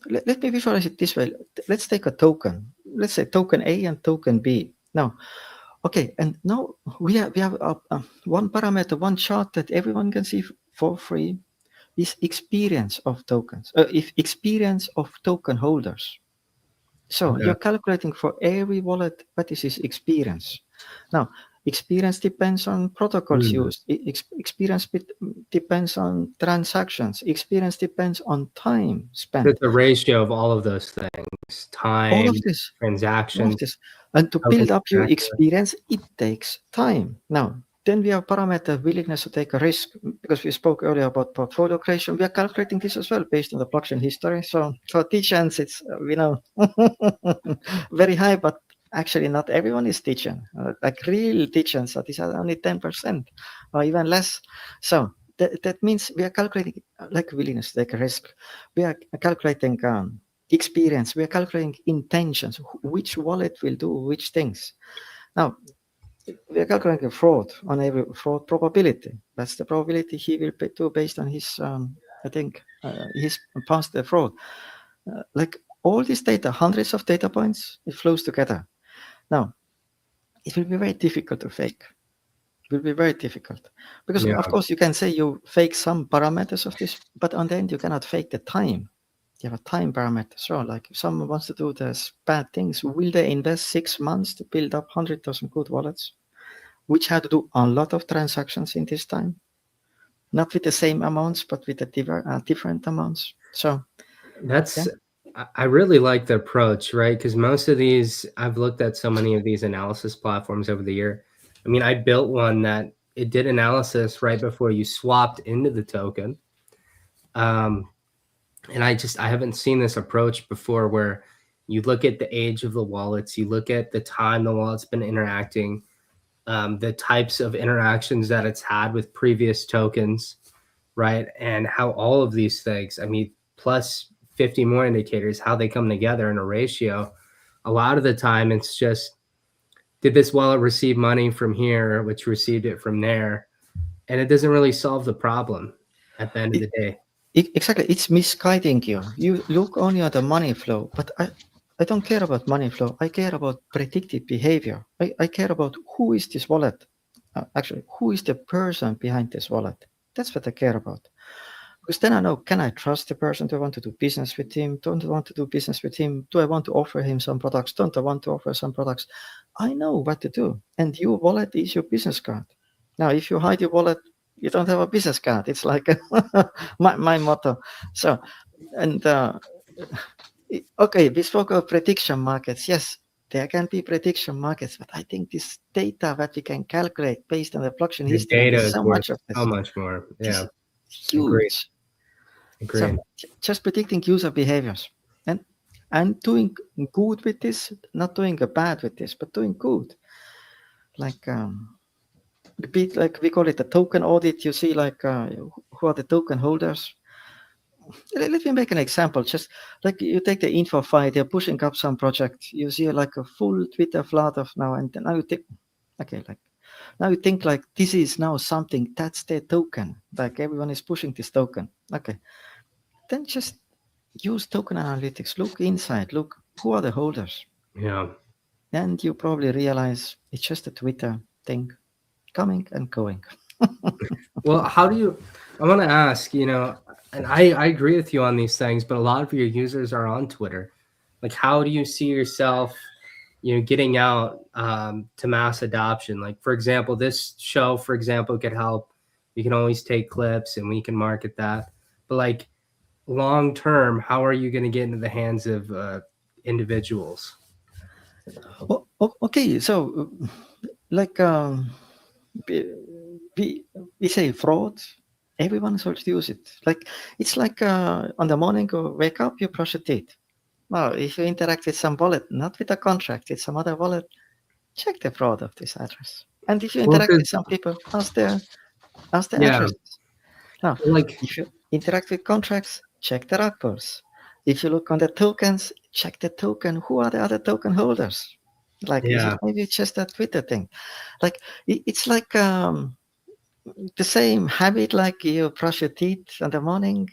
let me visualize it this way. Let's take a token. Let's say token A and token B. Now, okay, and now we have one parameter, one chart that everyone can see for free is experience of tokens, if experience of token holders. So you're calculating for every wallet what is his experience. Now, experience depends on protocols used. Experience depends on transactions. Experience depends on time spent. It's a ratio of all of those things: time, All of this. transactions. And to build up your exactly. experience, it takes time. Now, then we have parameter willingness to take a risk, because we spoke earlier about portfolio creation. We are calculating this as well based on the blockchain history. So for teachers, it's very high, but actually not everyone is teaching. Like real teachers, so these are only 10% or even less. So that means we are calculating like willingness to take a risk. We are calculating experience. We are calculating intentions. Which wallet will do which things. Now, we are calculating fraud on every fraud probability. That's the probability he will do based on his, I think, his past fraud. Like all this data, hundreds of data points, it flows together. Now, it will be very difficult to fake. It will be very difficult because, of course, you can say you fake some parameters of this, but on the end, you cannot fake the time. You have a time parameter. So, like, if someone wants to do these bad things, will they invest 6 months to build up 100,000 good wallets, which had to do a lot of transactions in this time? Not with the same amounts, but with the different amounts. So, that's. I really like the approach, right? Because most of these, I've looked at so many of these analysis platforms over the year. I mean, I built one that it did analysis right before you swapped into the token. And I haven't seen this approach before, where you look at the age of the wallets, you look at the time the wallet's been interacting, the types of interactions that it's had with previous tokens, right? And how all of these things, I mean, plus 50 more indicators, how they come together in a ratio. A lot of the time it's just, did this wallet receive money from here, which received it from there? And it doesn't really solve the problem at the end of the day. Exactly. It's misguiding you. You look only at the money flow, but I don't care about money flow. I care about predictive behavior. I care about who is this wallet. Actually, who is the person behind this wallet? That's what I care about. Because then I know, can I trust the person? Do I want to do business with him? Don't I want to do business with him? Do I want to offer him some products? Don't I want to offer some products? I know what to do. And your wallet is your business card. Now, if you hide your wallet, you don't have a business card. It's like my motto. So, and okay, we spoke of prediction markets. Yes, there can be prediction markets, but I think this data that we can calculate based on the blockchain history, data is is so worth much of this. so much more. Yeah, Huge. Agreed. So just predicting user behaviors and doing good with this, not doing bad with this, but doing good. Like like we call it the token audit. You see, like who are the token holders? Let me make an example. Just like you take the info file, they're pushing up some project. You see like a full Twitter flood of now, and now you think, okay, like now you think like this is now something that's their token. Like everyone is pushing this token. Okay, then just use token analytics. Look inside. Look who are the holders. Yeah. And you probably realize it's just a Twitter thing, coming and going. Well, how do you? I want to ask. And I agree with you on these things, but a lot of your users are on Twitter. Like, how do you see yourself, getting out to mass adoption? Like, for example, this show, for example, could help. You can always take clips and we can market that. But like long term, how are you going to get into the hands of individuals? Okay, so like we say fraud. Everyone should use it. Like it's like on the morning you wake up, you brush your teeth. Now, if you interact with some wallet, not with a contract, with some other wallet, check the fraud of this address. And if you interact with some people, ask the addresses. Now, like if you interact with contracts, check the wrappers. If you look on the tokens, check the token. Who are the other token holders? Like, is it maybe just a Twitter thing? Like, it's like the same habit like you brush your teeth in the morning.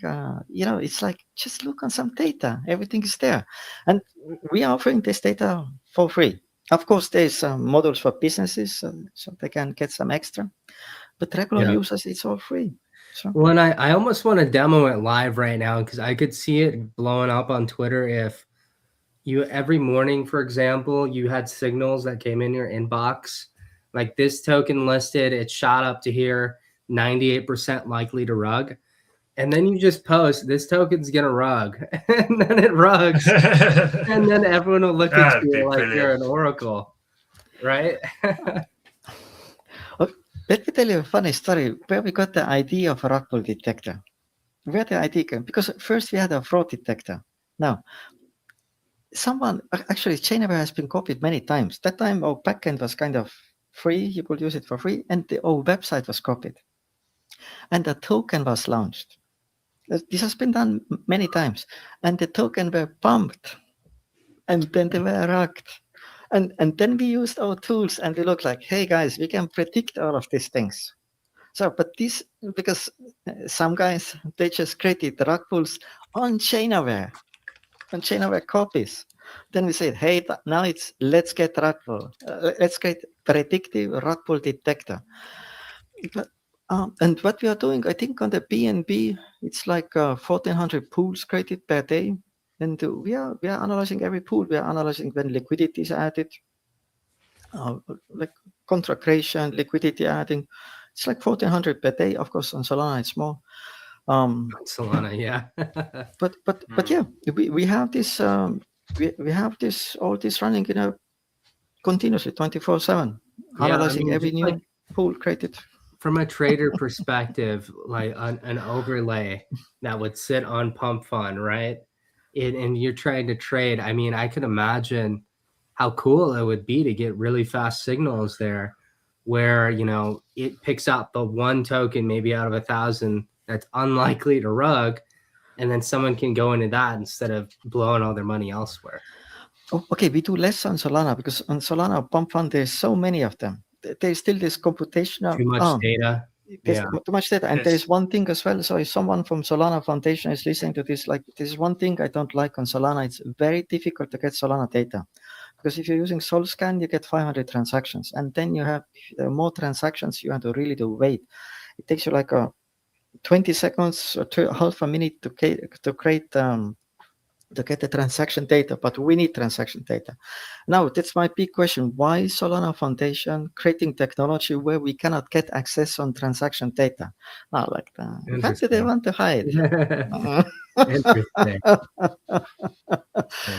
It's like just look on some data. Everything is there, and we are offering this data for free. Of course, there's some models for businesses, so they can get some extra. But regular users, it's all free. So. Well, and I almost want to demo it live right now because I could see it blowing up on Twitter if you every morning, for example, you had signals that came in your inbox, like this token listed, it shot up to here, 98% likely to rug. And then you just post, this token's going to rug. And then it rugs. And then everyone will look at you like you're an oracle, right? Let me tell you a funny story where we got the idea of a rug pull detector. Where the idea came, because first we had a fraud detector. Now, actually, Chainaware has been copied many times. That time our backend was kind of free. You could use it for free. And our website was copied. And the token was launched. This has been done many times. And the token were pumped. And then they were rugged. And then we used our tools and we looked like, hey guys, we can predict all of these things. So, but this, because some guys, they just created rug pulls on Chainaware copies. Then we said, hey, now let's get rug pull. Let's get predictive rug pull detector. But, and what we are doing, I think on the BNB, it's like 1,400 pools created per day. And we are analyzing every pool. We are analyzing when liquidity is added, like contract creation, liquidity adding. It's like 1,400 per day. Of course, on Solana it's more. Solana, yeah. but yeah, we have this we have all this running continuously 24/7, analyzing every new pool created. From a trader perspective, like an overlay that would sit on Pump Fund, right? And you're trying to trade. I mean, I could imagine how cool it would be to get really fast signals there where, it picks out the one token maybe out of 1,000 that's unlikely to rug, and then someone can go into that instead of blowing all their money elsewhere. Oh, okay, we do less on Solana because on Solana Pump Fund, there's so many of them. There's still this computational. Too much data. There's too much data. And there's one thing as well. So if someone from Solana Foundation is listening to this, like there's one thing I don't like on Solana. It's very difficult to get Solana data. Because if you're using SolScan, you get 500 transactions. And then you have more transactions, you have to really wait. It takes you like 20 seconds or half a minute to create to get the transaction data, but we need transaction data. Now, that's my big question. Why Solana Foundation creating technology where we cannot get access on transaction data? Now, like what do they want to hide? Interesting.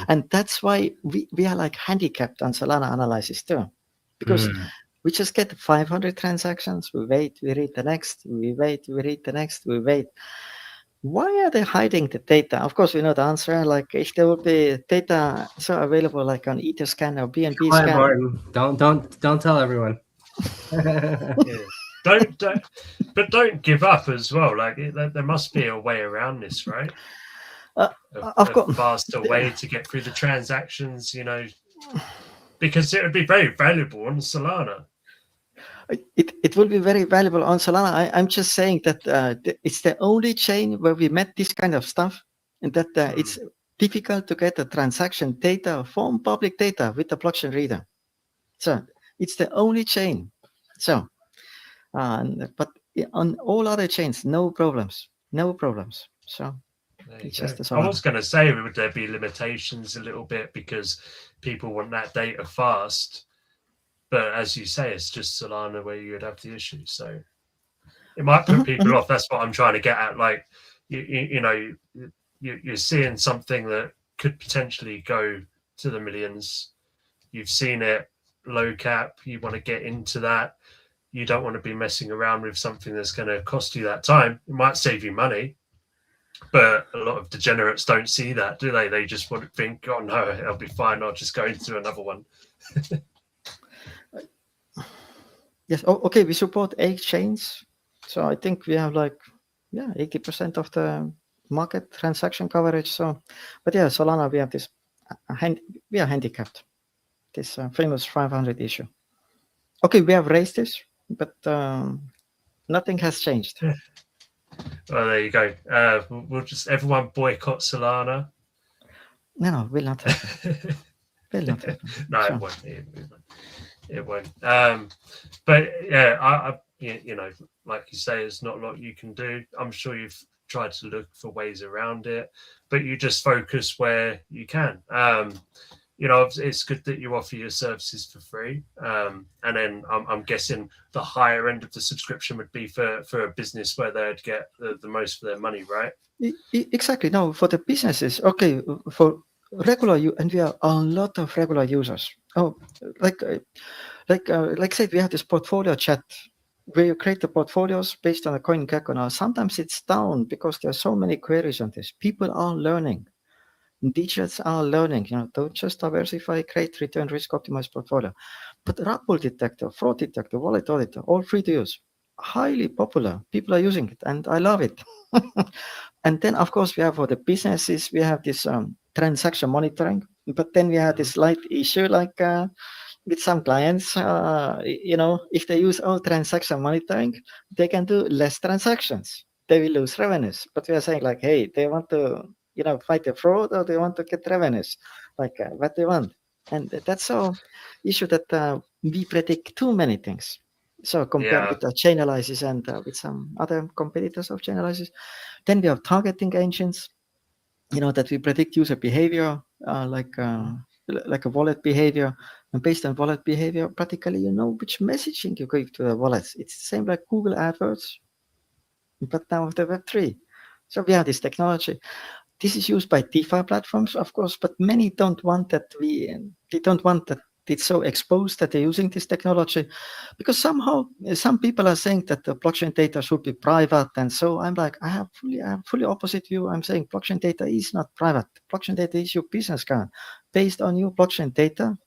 And that's why we are like handicapped on Solana analysis too, because we just get 500 transactions, we wait, we read the next, we wait, we read the next, we wait. Why are they hiding the data? Of course, we know the answer. Like if there would be data so available, like on Etherscan or BNB scan. Martin, don't tell everyone. Don't give up as well. Like there must be a way around this, right? A faster way to get through the transactions, because it would be very valuable on Solana. It will be very valuable on Solana. I'm just saying that it's the only chain where we met this kind of stuff, and that it's difficult to get the transaction data from public data with the blockchain reader. So it's the only chain. So, but on all other chains, no problems. So it's just the Solana. I was going to say, would there be limitations a little bit because people want that data fast? But as you say, it's just Solana where you would have the issue. So it might put people off. That's what I'm trying to get at. Like, you're seeing something that could potentially go to the millions. You've seen it low cap. You want to get into that. You don't want to be messing around with something that's going to cost you that time. It might save you money. But a lot of degenerates don't see that, do they? They just want to think, oh, no, it'll be fine. I'll just go into another one. Yes. Oh, okay. We support 8 chains, so I think we have 80% of the market transaction coverage. So, but yeah, Solana, we have this. We are handicapped. This famous 500 issue. Okay, we have raised this, but Nothing has changed. Well, there you go. We'll just everyone boycott Solana. No, will not happen. Will not happen. No, So, it won't. It won't. But yeah, I you know, like you say, there's not a lot you can do. I'm sure you've tried to look for ways around it, but you just focus where you can. You know, it's good that you offer your services for free. And then I'm guessing the higher end of the subscription would be for a business where they'd get the most for their money, right? exactly. No, for the businesses, okay, for regular you, and we have a lot of regular users. Oh, like I said, we have this portfolio chat where you create the portfolios based on a CoinGecko. Now, sometimes it's down because there are so many queries on this. People are learning. DJs are learning, don't just diversify, create return risk optimized portfolio. But Rug detector, fraud detector, wallet auditor, all free to use. Highly popular. People are using it and I love it. And then, of course, we have for the businesses, we have this transaction monitoring. But then we have this slight issue like with some clients, if they use all transaction monitoring, they can do less transactions. They will lose revenues. But we are saying like, hey, they want to, fight the fraud or they want to get revenues, like what they want. And that's our issue that we predict too many things. So compared with the chain analysis and with some other competitors of chain analysis, then we have targeting engines, that we predict user behavior, like a wallet behavior. And based on wallet behavior, practically you know which messaging you give to the wallets. It's the same like Google AdWords, but now with the Web3. So we have this technology. This is used by DeFi platforms, of course, but many don't want that. They don't want that it's so exposed that they're using this technology, because somehow some people are saying that the blockchain data should be private, and so I'm like, I have fully opposite view. I'm saying blockchain data is not private. Blockchain data is your business card. Based on your blockchain data,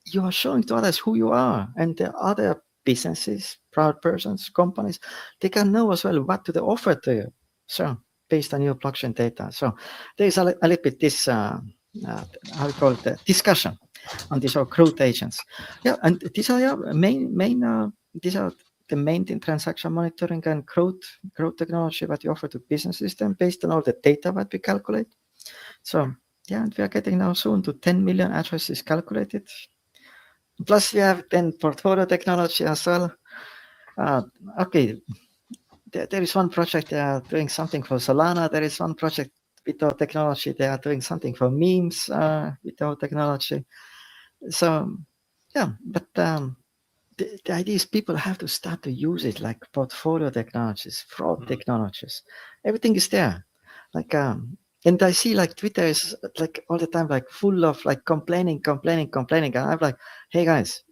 you are showing to others who you are, and the other businesses, private persons, companies, they can know as well what do they offer to you. So based on your blockchain data. So there's a little bit this, how we call it, discussion on these are growth agents. Yeah, and these are these are the main transaction monitoring and growth technology that we offer to businesses then based on all the data that we calculate. So yeah, and we are getting now soon to 10 million addresses calculated. Plus we have then portfolio technology as well. Okay, there is one project they are doing something for Solana. There is one project with our technology. They are doing something for memes with our technology. So yeah, but the idea is people have to start to use it, like portfolio technologies, fraud technologies. Everything is there. Like and I see like Twitter is like all the time like full of like complaining. And I'm like, hey guys,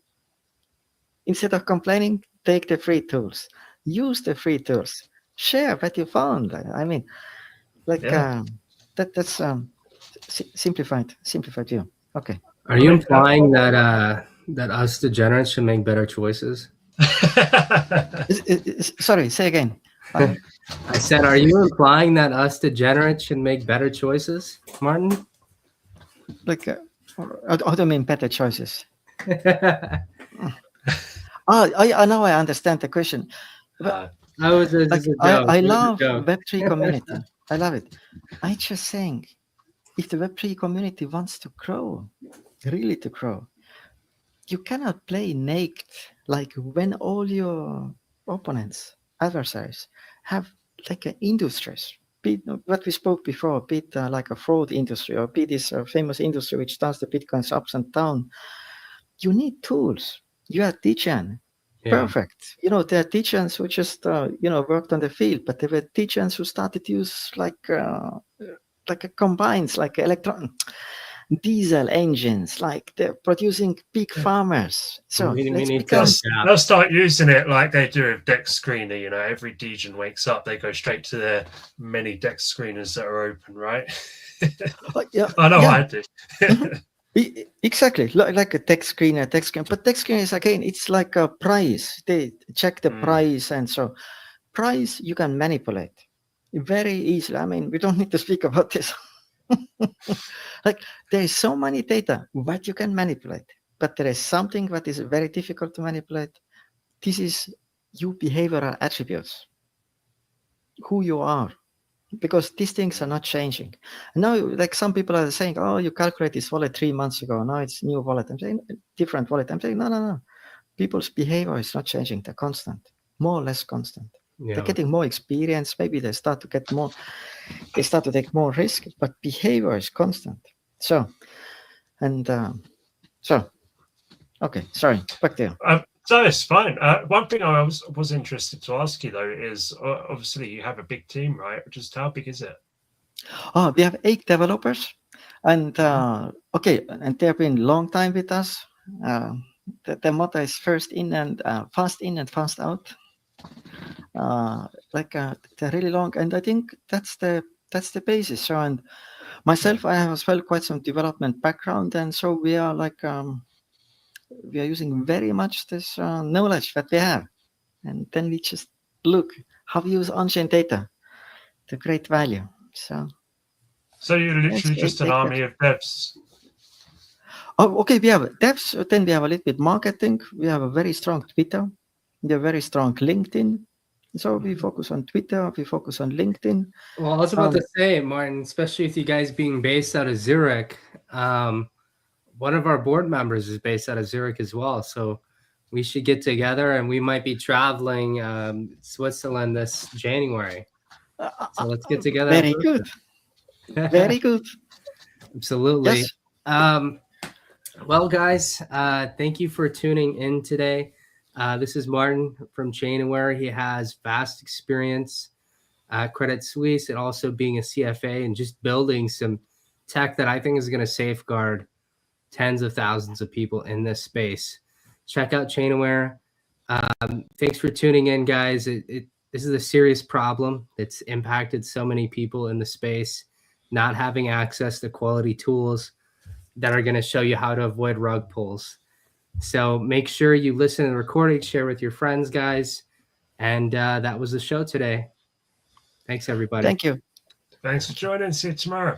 instead of complaining, take the free tools. Use the free tools. Share what you found. I mean, like that's simplified view. Okay. Are you implying that that us degenerates should make better choices? Sorry, say again. I said, are you implying that us degenerates should make better choices, Martin? Like, how do you mean better choices? I know I understand the question. I love Web3 community. I love it. I'm just saying, if the Web3 community wants to grow, really to grow, you cannot play naked like when all your opponents, adversaries, have like industries. Be what we spoke before, be it like a fraud industry or be this famous industry which does the Bitcoins ups and down. You need tools. You are DGen. Perfect. There are teachers who just worked on the field, but there were teachers who started to use like combines, like diesel engines, like they're producing pig farmers. So they'll start using it like they do with Dex Screener. Every DGen wakes up, they go straight to their many Dex Screeners that are open, right? I know I do. Exactly, like a text screener, but text screener is again, it's like a price. They check the price, and so price you can manipulate very easily. I mean, we don't need to speak about this. Like there is so many data what you can manipulate, but there is something that is very difficult to manipulate. This is your behavioral attributes, who you are, because these things are not changing. Now, like some people are saying, oh, you calculate this wallet 3 months ago. Now it's new wallet. I'm saying different wallet. I'm saying, no. People's behavior is not changing. They're constant, more or less constant. Yeah. They're getting more experience. Maybe they start to get more, they start to take more risk, but behavior is constant. So, and okay, sorry, back to you. So it's fine. One thing I was interested to ask you though is obviously you have a big team, right? Just how big is it? Oh, we have 8 developers, and okay, and they've been long time with us. The motto is fast in and fast out. They're really long, and I think that's the basis. So, and myself, I have as well quite some development background, and so we are we are using very much this knowledge that we have, and then we just look how we use on-chain data to create value. So you're literally just an army of devs. Oh, okay. We have devs. Then we have a little bit marketing. We have a very strong Twitter. We have very strong LinkedIn. So we focus on Twitter. We focus on LinkedIn. Well, I was about to say, Martin, especially with you guys being based out of Zurich, one of our board members is based out of Zurich as well. So we should get together, and we might be traveling Switzerland this January. So let's get together. Very good. Very good. Absolutely. Yes. Well, guys, thank you for tuning in today. This is Martin from Chainaware. He has vast experience at Credit Suisse and also being a CFA and just building some tech that I think is going to safeguard tens of thousands of people in this space. Check out Chainaware. Thanks for tuning in, guys. This is a serious problem that's impacted so many people in the space, not having access to quality tools that are going to show you how to avoid rug pulls. So make sure you listen to the recording, share with your friends, guys. And that was the show today. Thanks, everybody. Thank you. Thanks for joining. See you tomorrow.